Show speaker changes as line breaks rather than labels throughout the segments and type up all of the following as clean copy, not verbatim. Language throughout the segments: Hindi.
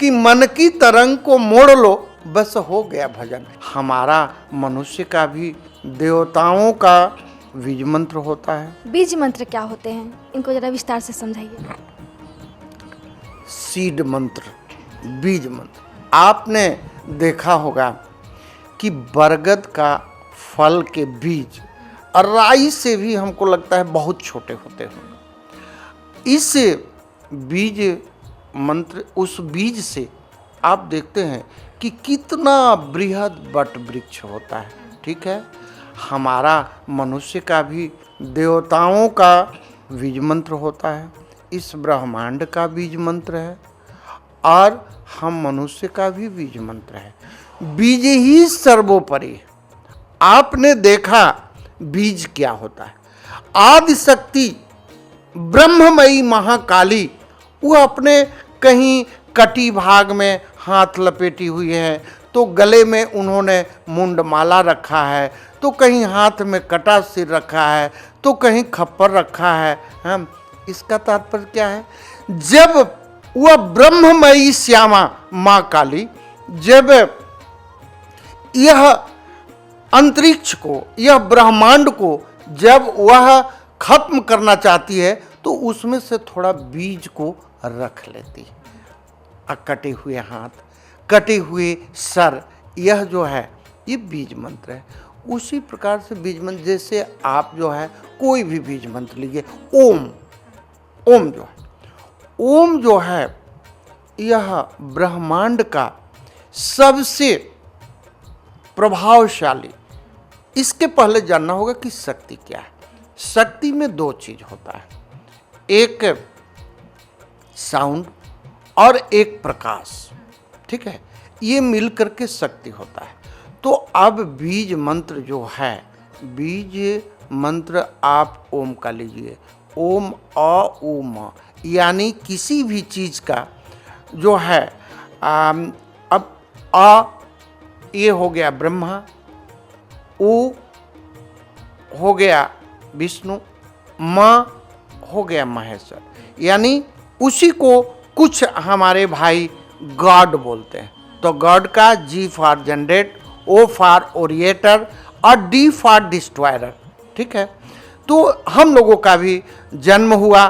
कि मन की तरंग को मोड़ लो, बस हो गया भजन। हमारा मनुष्य का भी देवताओं का बीज मंत्र होता है।
बीज मंत्र क्या होते हैं, इनको जरा विस्तार से समझाइए।
सीड मंत्र, बीज मंत्र। आपने देखा होगा कि बरगद का फल के बीज और राई से भी हमको लगता है बहुत छोटे होते हैं। इस बीज मंत्र, उस बीज से आप देखते हैं कि कितना बृहद वट वृक्ष होता है। ठीक है, हमारा मनुष्य का भी देवताओं का बीज मंत्र होता है, इस ब्रह्मांड का बीज मंत्र है, और हम मनुष्य का भी बीज मंत्र है। बीज ही सर्वोपरि है। आपने देखा बीज क्या होता है। आदि शक्ति ब्रह्ममयी महाकाली, वो अपने कहीं कटी भाग में हाथ लपेटी हुई है, तो गले में उन्होंने मुंडमाला रखा है, तो कहीं हाथ में कटा सिर रखा है, तो कहीं खप्पर रखा है। हम इसका तात्पर्य क्या है? जब वह ब्रह्ममयी श्यामा माँ काली जब यह अंतरिक्ष को, यह ब्रह्मांड को जब वह खत्म करना चाहती है, तो उसमें से थोड़ा बीज को रख लेती है। कटे हुए हाथ, कटे हुए सर, यह जो है ये बीज मंत्र है। उसी प्रकार से बीज मंत्र, जैसे आप जो है कोई भी बीज मंत्र लीजिए, ओम। ओम जो है, ओम जो है यह ब्रह्मांड का सबसे प्रभावशाली। इसके पहले जानना होगा कि शक्ति क्या है। शक्ति में दो चीज होता है, एक साउंड और एक प्रकाश। ठीक है, ये मिल करके शक्ति होता है। तो अब बीज मंत्र जो है, बीज मंत्र आप ओम का लीजिए। ओम अ ओम, यानी किसी भी चीज का जो है अब अ ये हो गया ब्रह्मा, ओ हो गया विष्णु, माँ हो गया महेश्वर, यानी उसी को कुछ हमारे भाई गॉड बोलते हैं। तो गॉड का जी for generate, O for orator और डी फॉर डिस्ट्रॉयर। ठीक है, तो हम लोगों का भी जन्म हुआ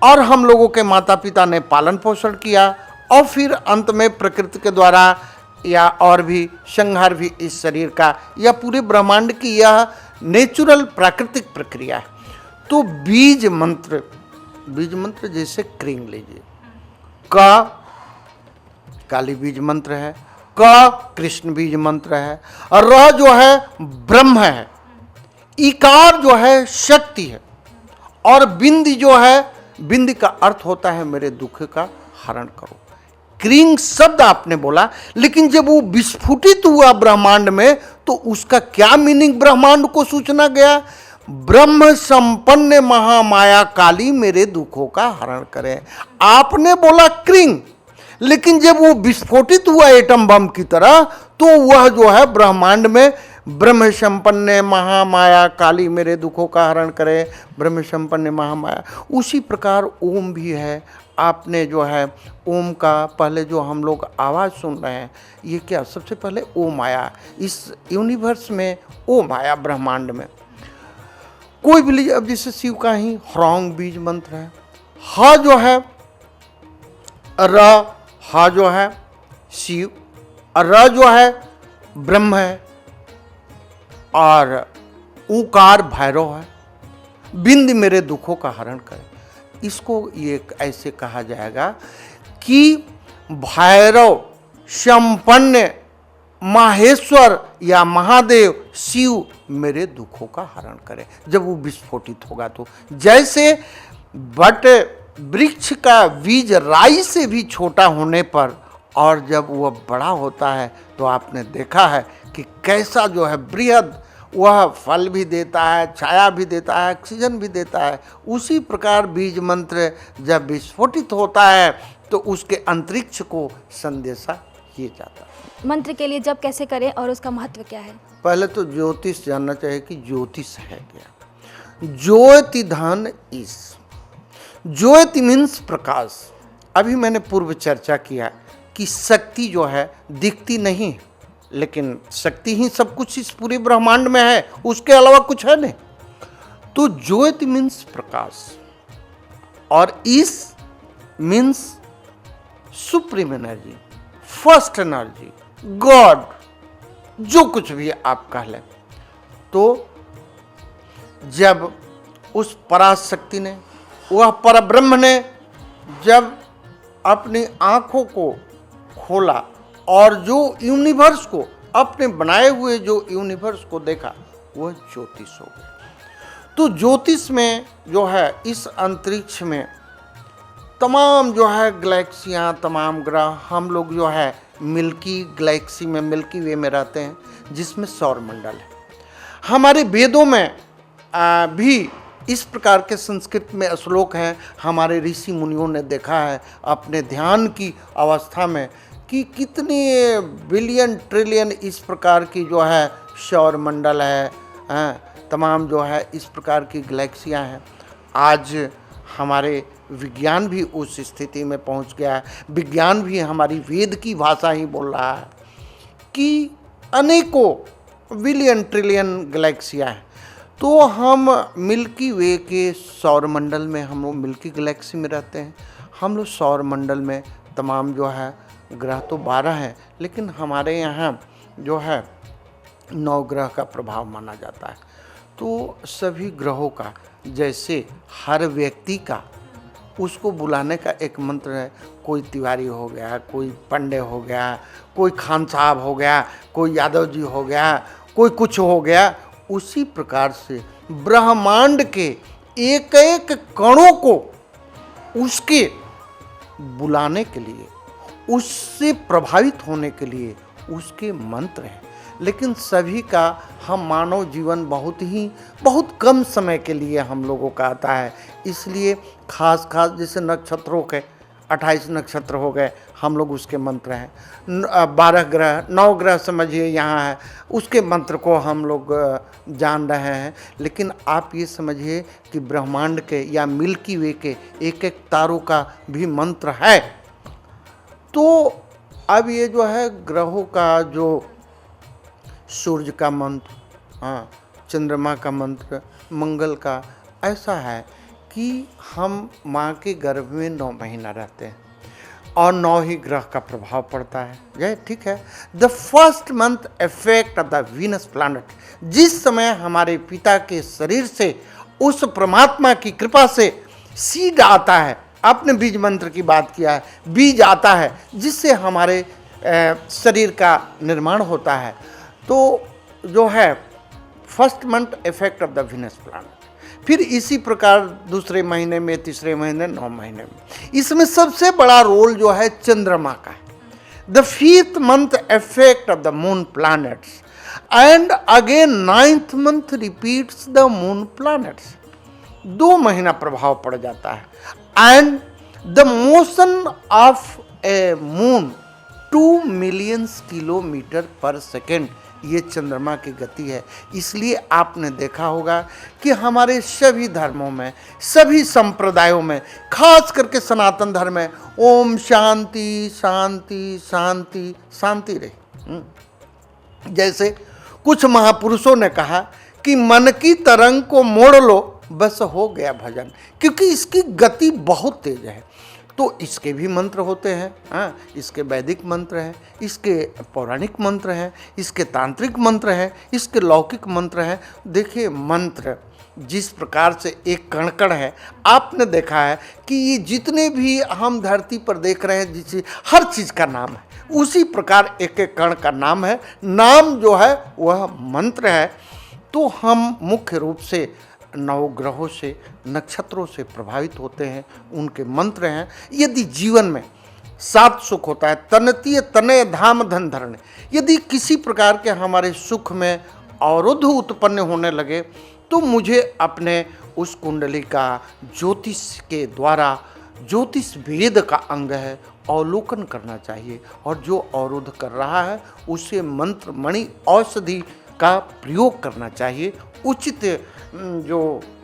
और हम लोगों के माता पिता ने पालन पोषण किया, और फिर अंत में प्रकृति के द्वारा या और भी संहार भी इस शरीर का या पूरे ब्रह्मांड की यह नेचुरल प्राकृतिक प्रक्रिया है। तो बीज मंत्र, बीज मंत्र जैसे क्रीम लीजिए, क काली बीज मंत्र है, क कृष्ण बीज मंत्र है, और र जो है ब्रह्म है, इकार जो है शक्ति है, और बिंदी जो है, बिंदी का अर्थ होता है मेरे दुख का हरण करो। क्रींग शब्द आपने बोला, लेकिन जब वो विस्फुटित हुआ ब्रह्मांड में, तो उसका क्या मीनिंग ब्रह्मांड को सूचना गया? ब्रह्म संपन्न महामाया काली मेरे दुखों का हरण करे। आपने बोला क्रींग, लेकिन जब वो विस्फोटित हुआ एटम बम की तरह, तो वह जो है ब्रह्मांड में ब्रह्म संपन्न महामाया काली मेरे दुखों का हरण करे, ब्रह्म संपन्न महामाया। उसी प्रकार ओम भी है। आपने जो है ओम का पहले जो हम लोग आवाज़ सुन रहे हैं, ये क्या, सबसे पहले ओम आया इस यूनिवर्स में, ओम आया ब्रह्मांड में। कोई भी लीजिए, अब जैसे शिव का ही ह्रॉन्ग बीज मंत्र है। ह जो है र, ह जो है शिव, और र जो है ब्रह्म है, और ऊकार भैरव है। बिंद मेरे दुखों का हरण करे। इसको ये ऐसे कहा जाएगा कि भैरव संपन्न माहेश्वर या महादेव शिव मेरे दुखों का हरण करे। जब वो विस्फोटित होगा, तो जैसे बट वृक्ष का बीज राई से भी छोटा होने पर, और जब वह बड़ा होता है, तो आपने देखा है कि कैसा जो है बृहद, वह फल भी देता है, छाया भी देता है, ऑक्सीजन भी देता है। उसी प्रकार बीज मंत्र जब विस्फोटित होता है, तो उसके अंतरिक्ष को संदेशा ये जाता है।
मंत्र के लिए जप कैसे करें और उसका महत्व क्या है?
पहले तो ज्योतिष जानना चाहिए कि ज्योतिष है क्या। ज्योति धन इस, ज्योति मीन्स प्रकाश। अभी मैंने पूर्व चर्चा किया कि शक्ति जो है दिखती नहीं, लेकिन शक्ति ही सब कुछ इस पूरे ब्रह्मांड में है, उसके अलावा कुछ है नहीं। तो ज्योति मीन्स प्रकाश, और इस means supreme energy, first energy, God, जो कुछ भी आप कह लें। तो जब उस पराशक्ति ने, वह परब्रह्म ने जब अपनी आंखों को खोला और जो यूनिवर्स को, अपने बनाए हुए जो यूनिवर्स को देखा, वह ज्योतिष हो गया। तो ज्योतिष में जो है, इस अंतरिक्ष में तमाम जो है गैलेक्सियाँ, तमाम ग्रह, हम लोग जो है मिल्की गैलेक्सी में, मिल्की वे में रहते हैं, जिसमें सौरमंडल है। हमारे वेदों में भी इस प्रकार के संस्कृत में श्लोक हैं। हमारे ऋषि मुनियों ने देखा है अपने ध्यान की अवस्था में कि कितनी बिलियन ट्रिलियन इस प्रकार की जो है सौरमंडल है, तमाम जो है इस प्रकार की गैलेक्सियाँ हैं। आज हमारे विज्ञान भी उस स्थिति में पहुंच गया है, विज्ञान भी हमारी वेद की भाषा ही बोल रहा है कि अनेकों बिलियन ट्रिलियन गैलेक्सियाँ हैं। तो हम मिल्की वे के सौरमंडल में, हम लोग मिल्की गैलेक्सी में रहते हैं। हम लोग सौरमंडल में तमाम जो है ग्रह तो 12 हैं, लेकिन हमारे यहाँ जो है 9 ग्रह का प्रभाव माना जाता है। तो सभी ग्रहों का, जैसे हर व्यक्ति का, उसको बुलाने का एक मंत्र है। कोई तिवारी हो गया, कोई पंडे हो गया, कोई खान साहब हो गया, कोई यादव जी हो गया, कोई कुछ हो गया। उसी प्रकार से ब्रह्मांड के एक एक कणों को उसके बुलाने के लिए, उससे प्रभावित होने के लिए उसके मंत्र हैं। लेकिन सभी का हम मानव जीवन बहुत कम समय के लिए हम लोगों का आता है, इसलिए खास जैसे नक्षत्रों के 28 नक्षत्र हो गए, हम लोग उसके मंत्र हैं। 12 ग्रह, 9 ग्रह समझिए यहाँ है, उसके मंत्र को हम लोग जान रहे हैं। लेकिन आप ये समझिए कि ब्रह्मांड के या मिल्की वे के एक एक तारों का भी मंत्र है। तो अब ये जो है ग्रहों का, जो सूर्य का मंत्र, चंद्रमा का मंत्र, मंगल का, ऐसा है कि हम माँ के गर्भ में 9 महीना रहते हैं और 9 ही ग्रह का प्रभाव पड़ता है। ये ठीक है। The first month effect of the Venus planet, जिस समय हमारे पिता के शरीर से उस परमात्मा की कृपा से सीड आता है, आपने बीज मंत्र की बात किया है, बीज आता है जिससे हमारे शरीर का निर्माण होता है। तो जो है first month effect of the Venus planet. फिर इसी प्रकार दूसरे महीने में, तीसरे महीने, 9 महीने में, इसमें सबसे बड़ा रोल जो है चंद्रमा का है। The 5th month effect of the moon planets and again 9th month repeats the moon planets. 2 महीना प्रभाव पड़ जाता है। And the motion of A moon 2 million kilometre पर सेकेंड, ये चंद्रमा की गति है। इसलिए आपने देखा होगा कि हमारे सभी धर्मों में, सभी संप्रदायों में, खास करके सनातन धर्म में, ओम शांति शांति शांति शांति रहे। जैसे कुछ महापुरुषों ने कहा कि मन की तरंग को मोड़ लो, बस हो गया भजन, क्योंकि इसकी गति बहुत तेज है। तो इसके भी मंत्र होते हैं, इसके वैदिक मंत्र हैं, इसके पौराणिक मंत्र हैं, इसके तांत्रिक मंत्र हैं, इसके लौकिक मंत्र हैं। देखिए मंत्र जिस प्रकार से एक कण है, आपने देखा है कि ये जितने भी हम धरती पर देख रहे हैं, जिसे हर चीज़ का नाम है, उसी प्रकार एक एक कण का नाम है। नाम जो है वह मंत्र है। तो हम मुख्य रूप से 9 ग्रहों से, नक्षत्रों से प्रभावित होते हैं, उनके मंत्र हैं। यदि जीवन में 7 सुख होता है, तनतीय तनय धाम धन धरण, यदि किसी प्रकार के हमारे सुख में अवरोध उत्पन्न होने लगे, तो मुझे अपने उस कुंडली का ज्योतिष के द्वारा, ज्योतिष वेद का अंग है, अवलोकन करना चाहिए। और जो अवरोध कर रहा है उसे मंत्र मणि औषधि का प्रयोग करना चाहिए। उचित जो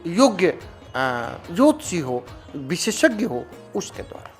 योग्य ज्योतिषी हो, विशेषज्ञ हो, उसके द्वारा।